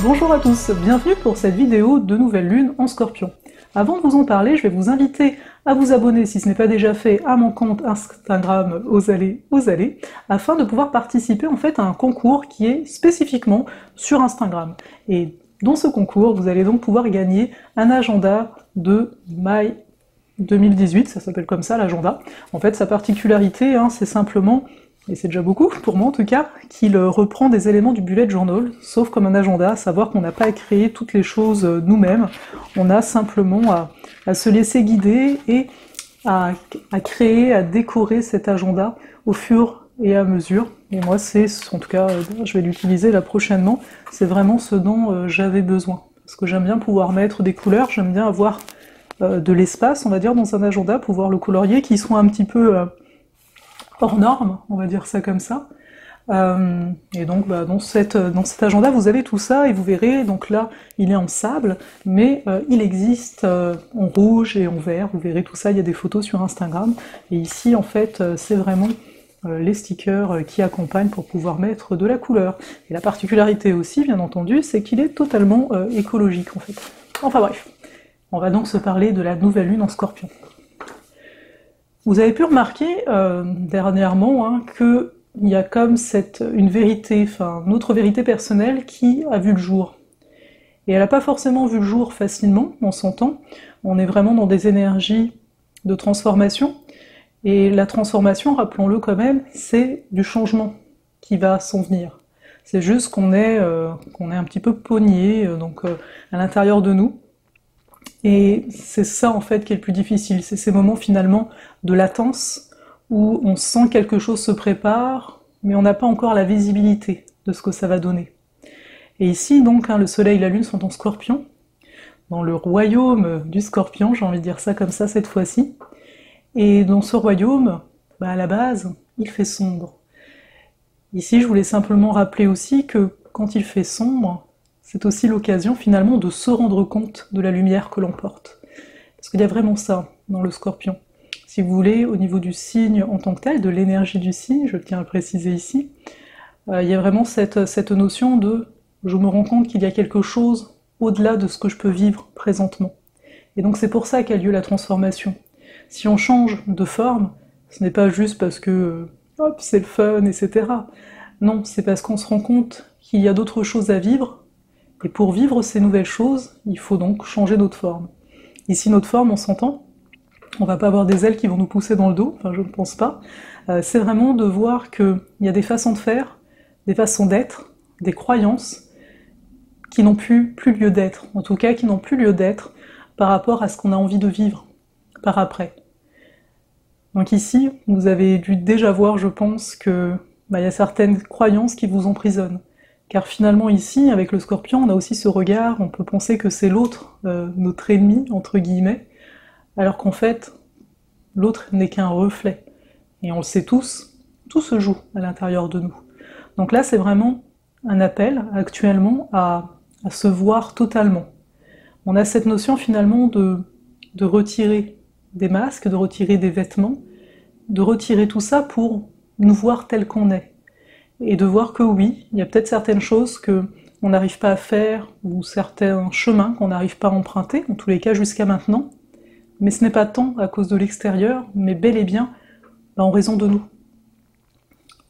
Bonjour à tous, bienvenue pour cette vidéo de nouvelle lune en Scorpion. Avant de vous en parler, je vais vous inviter à vous abonner, si ce n'est pas déjà fait, à mon compte Instagram Osalé, afin de pouvoir participer en fait à un concours qui est spécifiquement sur Instagram. Et dans ce concours, vous allez donc pouvoir gagner un agenda de mai 2018, ça s'appelle comme ça l'agenda. En fait, sa particularité, c'est simplement, et c'est déjà beaucoup, pour moi en tout cas, qu'il reprend des éléments du bullet journal, sauf comme un agenda, à savoir qu'on n'a pas à créer toutes les choses nous-mêmes, on a simplement à se laisser guider et à créer, à décorer cet agenda au fur et à mesure. Et moi c'est, en tout cas, je vais l'utiliser là prochainement, c'est vraiment ce dont j'avais besoin. Parce que j'aime bien pouvoir mettre des couleurs, j'aime bien avoir de l'espace, on va dire, dans un agenda, pouvoir le colorier, qui soit un petit peu hors norme, on va dire ça comme ça. Et donc dans cet agenda vous avez tout ça et vous verrez, donc là il est en sable, mais il existe en rouge et en vert, vous verrez tout ça, il y a des photos sur Instagram, et ici en fait c'est vraiment les stickers qui accompagnent pour pouvoir mettre de la couleur. Et la particularité aussi, bien entendu, c'est qu'il est totalement écologique en fait. Enfin bref, on va donc se parler de la nouvelle lune en Scorpion. Vous avez pu remarquer dernièrement qu'il y a comme une vérité, enfin une autre vérité personnelle qui a vu le jour. Et elle n'a pas forcément vu le jour facilement, on s'entend, on est vraiment dans des énergies de transformation, et la transformation, rappelons-le quand même, c'est du changement qui va s'en venir. C'est juste qu'on est un petit peu pogné à l'intérieur de nous. Et c'est ça en fait qui est le plus difficile, c'est ces moments finalement de latence où on sent quelque chose se prépare, mais on n'a pas encore la visibilité de ce que ça va donner. Et ici donc, le soleil et la lune sont en Scorpion, dans le royaume du Scorpion, j'ai envie de dire ça comme ça cette fois-ci. Et dans ce royaume, à la base, il fait sombre. Ici je voulais simplement rappeler aussi que quand il fait sombre, c'est aussi l'occasion finalement de se rendre compte de la lumière que l'on porte. Parce qu'il y a vraiment ça dans le Scorpion. Si vous voulez, au niveau du signe en tant que tel, de l'énergie du signe, je tiens à le préciser ici, il y a vraiment cette notion de « je me rends compte qu'il y a quelque chose au-delà de ce que je peux vivre présentement ». Et donc c'est pour ça qu'a lieu la transformation. Si on change de forme, ce n'est pas juste parce que hop, c'est le fun, etc. Non, c'est parce qu'on se rend compte qu'il y a d'autres choses à vivre. Et pour vivre ces nouvelles choses, il faut donc changer notre forme. Ici, notre forme, on s'entend, on va pas avoir des ailes qui vont nous pousser dans le dos, enfin je ne pense pas. C'est vraiment de voir qu'il y a des façons de faire, des façons d'être, des croyances qui n'ont plus lieu d'être, en tout cas qui n'ont plus lieu d'être par rapport à ce qu'on a envie de vivre par après. Donc ici, vous avez dû déjà voir, je pense, que y a certaines croyances qui vous emprisonnent. Car finalement ici, avec le Scorpion, on a aussi ce regard, on peut penser que c'est l'autre, notre ennemi, entre guillemets, alors qu'en fait, l'autre n'est qu'un reflet. Et on le sait tous, tout se joue à l'intérieur de nous. Donc là, c'est vraiment un appel, actuellement, à se voir totalement. On a cette notion finalement de retirer des masques, de retirer des vêtements, de retirer tout ça pour nous voir tel qu'on est. Et de voir que oui, il y a peut-être certaines choses qu'on n'arrive pas à faire, ou certains chemins qu'on n'arrive pas à emprunter, en tous les cas jusqu'à maintenant, mais ce n'est pas tant à cause de l'extérieur, mais bel et bien en raison de nous.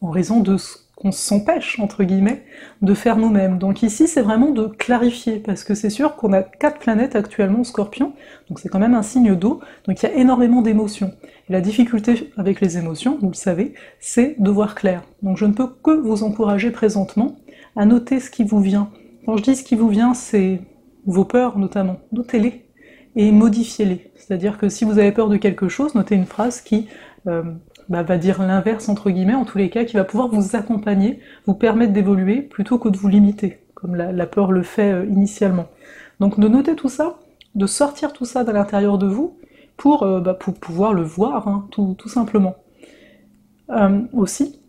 En raison de ce qu'on s'empêche, entre guillemets, de faire nous-mêmes. Donc ici, c'est vraiment de clarifier, parce que c'est sûr qu'on a 4 planètes actuellement en Scorpion, donc c'est quand même un signe d'eau, donc il y a énormément d'émotions. Et la difficulté avec les émotions, vous le savez, c'est de voir clair. Donc je ne peux que vous encourager présentement à noter ce qui vous vient. Quand je dis ce qui vous vient, c'est vos peurs notamment, notez-les et modifiez-les. C'est-à-dire que si vous avez peur de quelque chose, notez une phrase qui va dire l'inverse entre guillemets, en tous les cas, qui va pouvoir vous accompagner, vous permettre d'évoluer, plutôt que de vous limiter, comme la peur le fait initialement. Donc de noter tout ça, de sortir tout ça de l'intérieur de vous, pour pouvoir le voir, tout simplement. Aussi,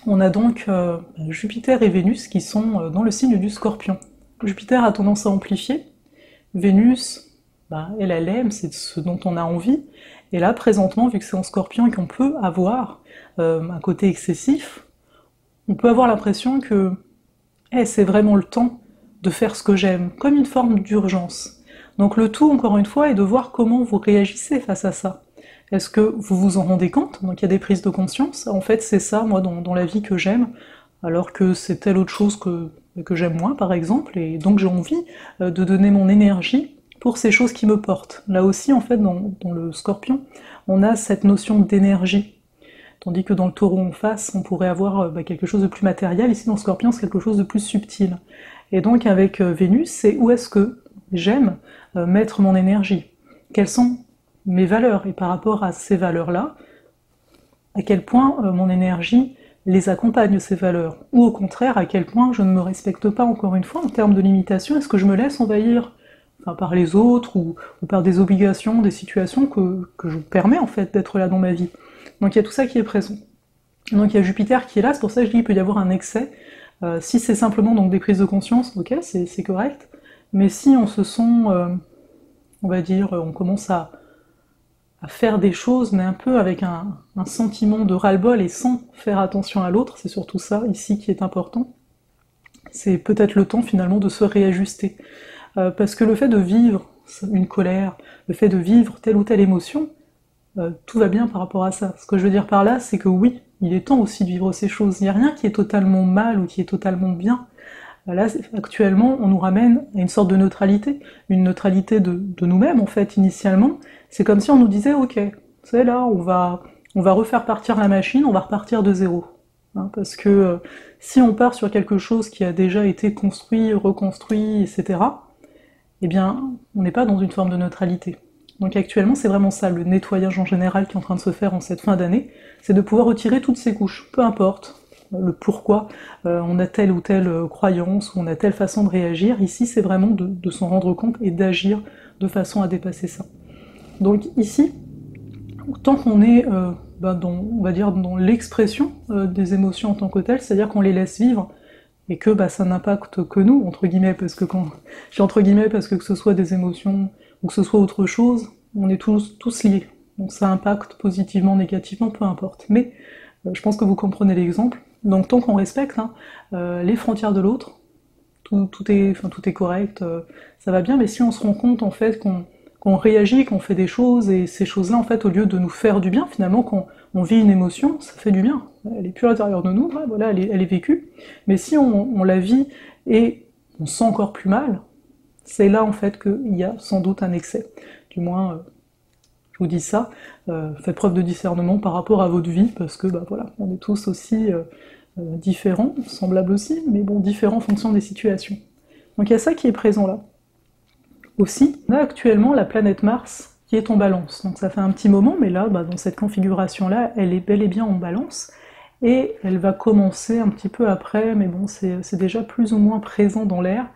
on a donc Jupiter et Vénus qui sont dans le signe du Scorpion. Jupiter a tendance à amplifier, Vénus, elle aime, c'est ce dont on a envie, et là, présentement, vu que c'est en Scorpion et qu'on peut avoir un côté excessif, on peut avoir l'impression que c'est vraiment le temps de faire ce que j'aime, comme une forme d'urgence. Donc le tout, encore une fois, est de voir comment vous réagissez face à ça. Est-ce que vous vous en rendez compte? Donc il y a des prises de conscience. En fait, c'est ça, moi, dans la vie que j'aime, alors que c'est telle autre chose que j'aime moins, par exemple, et donc j'ai envie de donner mon énergie pour ces choses qui me portent. Là aussi, en fait, dans le Scorpion, on a cette notion d'énergie. Tandis que dans le Taureau en face, on pourrait avoir quelque chose de plus matériel. Ici, dans le Scorpion, c'est quelque chose de plus subtil. Et donc, avec Vénus, c'est où est-ce que j'aime mettre mon énergie? Quelles sont mes valeurs? Et par rapport à ces valeurs-là, à quel point mon énergie les accompagne, ces valeurs? Ou au contraire, à quel point je ne me respecte pas, encore une fois, en termes de limitation? Est-ce que je me laisse envahir par les autres, ou par des obligations, des situations que je me permets, en fait, d'être là dans ma vie? Donc il y a tout ça qui est présent. Donc il y a Jupiter qui est là, c'est pour ça que je dis qu'il peut y avoir un excès. Si c'est simplement donc des prises de conscience, ok, c'est correct. Mais si on se sent, on va dire, on commence à faire des choses, mais un peu avec un sentiment de ras-le-bol et sans faire attention à l'autre, c'est surtout ça ici qui est important. C'est peut-être le temps finalement de se réajuster. Parce que le fait de vivre une colère, le fait de vivre telle ou telle émotion, tout va bien par rapport à ça. Ce que je veux dire par là, c'est que oui, il est temps aussi de vivre ces choses. Il n'y a rien qui est totalement mal ou qui est totalement bien. Là, actuellement, on nous ramène à une sorte de neutralité, une neutralité de nous-mêmes, en fait, initialement. C'est comme si on nous disait, ok, c'est là, on va refaire partir la machine, on va repartir de zéro. Hein, parce que si on part sur quelque chose qui a déjà été construit, reconstruit, etc., eh bien, on n'est pas dans une forme de neutralité. Donc actuellement, c'est vraiment ça, le nettoyage en général qui est en train de se faire en cette fin d'année, c'est de pouvoir retirer toutes ces couches, peu importe le pourquoi on a telle ou telle croyance, ou on a telle façon de réagir. Ici, c'est vraiment de s'en rendre compte et d'agir de façon à dépasser ça. Donc ici, tant qu'on est on va dire dans l'expression des émotions en tant que telles, c'est-à-dire qu'on les laisse vivre, et que ça n'impacte que nous, entre guillemets, parce que quand je dis entre guillemets, parce que ce soit des émotions ou que ce soit autre chose, on est tous liés. Donc ça impacte positivement, négativement, peu importe. Mais je pense que vous comprenez l'exemple. Donc tant qu'on respecte les frontières de l'autre, tout est correct, ça va bien, mais si on se rend compte en fait qu'on réagit, qu'on fait des choses, et ces choses-là, en fait, au lieu de nous faire du bien, finalement, quand on vit une émotion, ça fait du bien. Elle est plus à l'intérieur de nous, voilà, elle est vécue. Mais si on la vit et on se sent encore plus mal, c'est là, en fait, qu'il y a sans doute un excès. Du moins, je vous dis ça, faites preuve de discernement par rapport à votre vie, parce que, voilà, on est tous aussi différents, semblables aussi, mais bon, différents en fonction des situations. Donc il y a ça qui est présent là. Aussi, on a actuellement la planète Mars qui est en Balance. Donc ça fait un petit moment, mais là, dans cette configuration-là, elle est bel et bien en Balance, et elle va commencer un petit peu après, mais bon, c'est déjà plus ou moins présent dans l'air,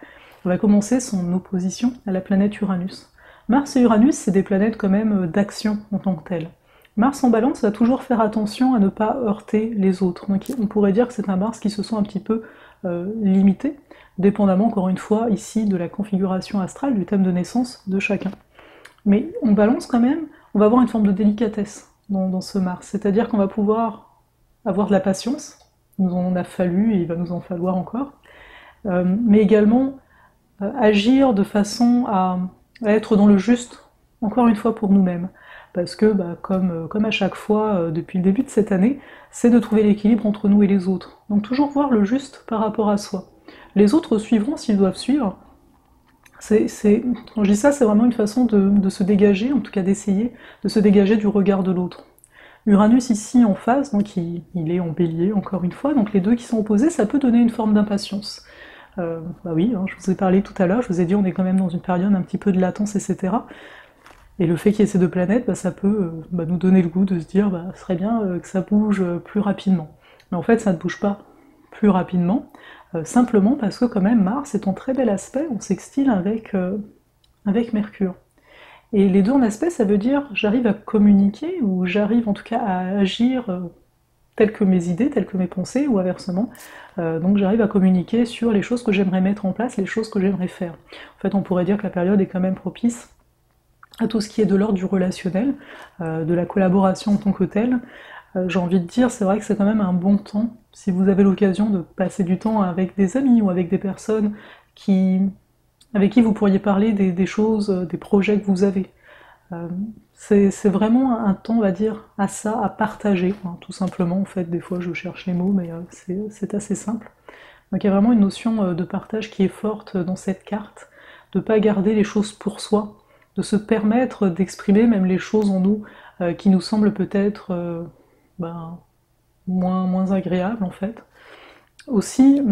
elle va commencer son opposition à la planète Uranus. Mars et Uranus, c'est des planètes quand même d'action en tant que telles. Mars en Balance va toujours faire attention à ne pas heurter les autres. Donc on pourrait dire que c'est un Mars qui se sent un petit peu limité, dépendamment encore une fois ici de la configuration astrale, du thème de naissance de chacun. Mais on balance quand même, on va avoir une forme de délicatesse dans ce Mars, c'est-à-dire qu'on va pouvoir avoir de la patience, il nous en a fallu et il va nous en falloir encore, mais également agir de façon à être dans le juste, encore une fois pour nous-mêmes, parce que comme à chaque fois depuis le début de cette année, c'est de trouver l'équilibre entre nous et les autres, donc toujours voir le juste par rapport à soi. Les autres suivront s'ils doivent suivre. Quand je dis ça, c'est vraiment une façon de se dégager, en tout cas d'essayer de se dégager du regard de l'autre. Uranus ici en face, donc il est en bélier encore une fois, donc les deux qui sont opposés, ça peut donner une forme d'impatience. Oui, je vous ai parlé tout à l'heure, je vous ai dit on est quand même dans une période un petit peu de latence, etc. Et le fait qu'il y ait ces deux planètes, ça peut nous donner le goût de se dire ce serait bien que ça bouge plus rapidement. Mais en fait, ça ne bouge pas plus rapidement, simplement parce que quand même Mars est en très bel aspect, on sextile avec Mercure. Et les deux en aspect, ça veut dire j'arrive à communiquer, ou j'arrive en tout cas à agir telles que mes idées, telles que mes pensées, ou inversement. Donc j'arrive à communiquer sur les choses que j'aimerais mettre en place, les choses que j'aimerais faire. En fait, on pourrait dire que la période est quand même propice à tout ce qui est de l'ordre du relationnel, de la collaboration en tant que telle. J'ai envie de dire, c'est vrai que c'est quand même un bon temps, si vous avez l'occasion de passer du temps avec des amis ou avec des personnes avec qui vous pourriez parler des choses, des projets que vous avez. C'est vraiment un temps, on va dire, à ça, à partager, hein, tout simplement. En fait, des fois je cherche les mots, mais c'est assez simple. Donc il y a vraiment une notion de partage qui est forte dans cette carte, de ne pas garder les choses pour soi, de se permettre d'exprimer même les choses en nous qui nous semblent peut-être moins agréables en fait. Aussi,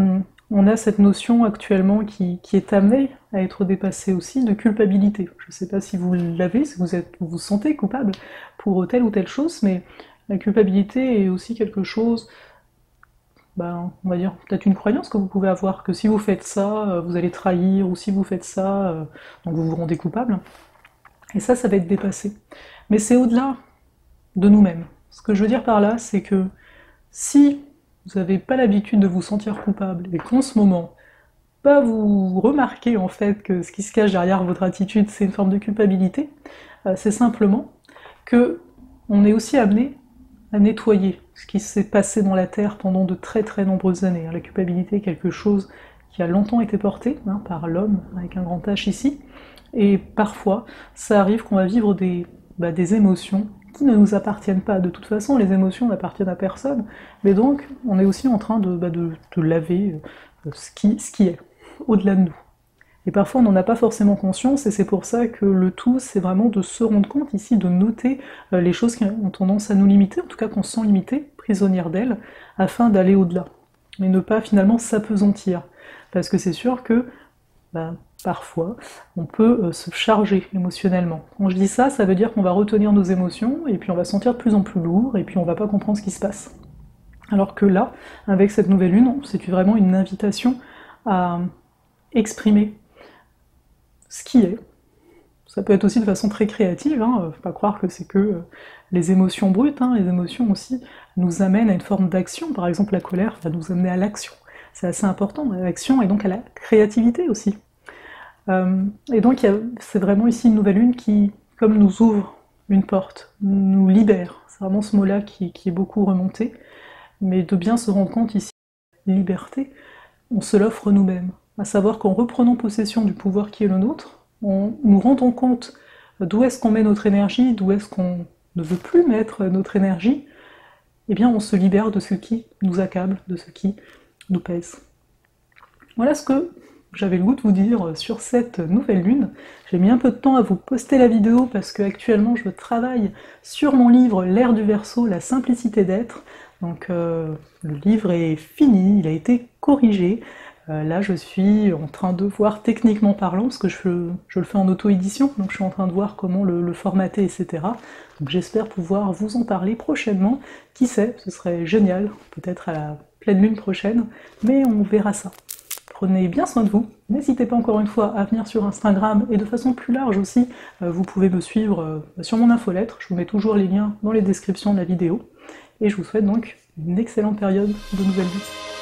on a cette notion actuellement qui est amenée à être dépassée aussi de culpabilité. Je ne sais pas si vous l'avez, si vous vous sentez coupable pour telle ou telle chose, mais la culpabilité est aussi quelque chose, on va dire peut-être une croyance que vous pouvez avoir, que si vous faites ça, vous allez trahir, ou si vous faites ça, donc vous vous rendez coupable. Et ça va être dépassé. Mais c'est au-delà de nous-mêmes. Ce que je veux dire par là, c'est que si vous n'avez pas l'habitude de vous sentir coupable, et qu'en ce moment, vous remarquez en fait que ce qui se cache derrière votre attitude, c'est une forme de culpabilité, c'est simplement que on est aussi amené à nettoyer ce qui s'est passé dans la Terre pendant de très très nombreuses années. La culpabilité est quelque chose qui a longtemps été porté par l'homme, avec un grand H ici, et parfois, ça arrive qu'on va vivre des émotions qui ne nous appartiennent pas. De toute façon, les émotions n'appartiennent à personne, mais donc on est aussi en train de laver ce qui est, au-delà de nous. Et parfois on n'en a pas forcément conscience, et c'est pour ça que le tout, c'est vraiment de se rendre compte ici, de noter les choses qui ont tendance à nous limiter, en tout cas qu'on se sent limité, prisonnière d'elles, afin d'aller au-delà, mais ne pas finalement s'apesantir. Parce que c'est sûr que parfois, on peut se charger émotionnellement. Quand je dis ça, ça veut dire qu'on va retenir nos émotions, et puis on va se sentir de plus en plus lourd, et puis on va pas comprendre ce qui se passe. Alors que là, avec cette nouvelle lune, c'est vraiment une invitation à exprimer ce qui est. Ça peut être aussi de façon très créative, faut pas croire que c'est que les émotions brutes, les émotions aussi nous amènent à une forme d'action. Par exemple, la colère va nous amener à l'action. C'est assez important, à l'action et donc à la créativité aussi. Et donc c'est vraiment ici une nouvelle lune qui, comme nous ouvre une porte, nous libère. C'est vraiment ce mot-là qui est beaucoup remonté, mais de bien se rendre compte ici, liberté, on se l'offre nous-mêmes. À savoir qu'en reprenant possession du pouvoir qui est le nôtre, en nous rendant compte d'où est-ce qu'on met notre énergie, d'où est-ce qu'on ne veut plus mettre notre énergie, eh bien on se libère de ce qui nous accable, de ce qui nous pèse. Voilà ce que j'avais le goût de vous dire sur cette nouvelle lune. J'ai mis un peu de temps à vous poster la vidéo parce que actuellement je travaille sur mon livre L'ère du Verseau, la simplicité d'être. Donc le livre est fini, il a été corrigé. Là je suis en train de voir techniquement parlant, parce que je le fais en auto-édition, donc je suis en train de voir comment le formater, etc. Donc j'espère pouvoir vous en parler prochainement. Qui sait, ce serait génial, peut-être à la pleine lune prochaine, mais on verra ça. Prenez bien soin de vous, n'hésitez pas encore une fois à venir sur Instagram, et de façon plus large aussi, vous pouvez me suivre sur mon infolettre, je vous mets toujours les liens dans les descriptions de la vidéo, et je vous souhaite donc une excellente période de nouvelle vie.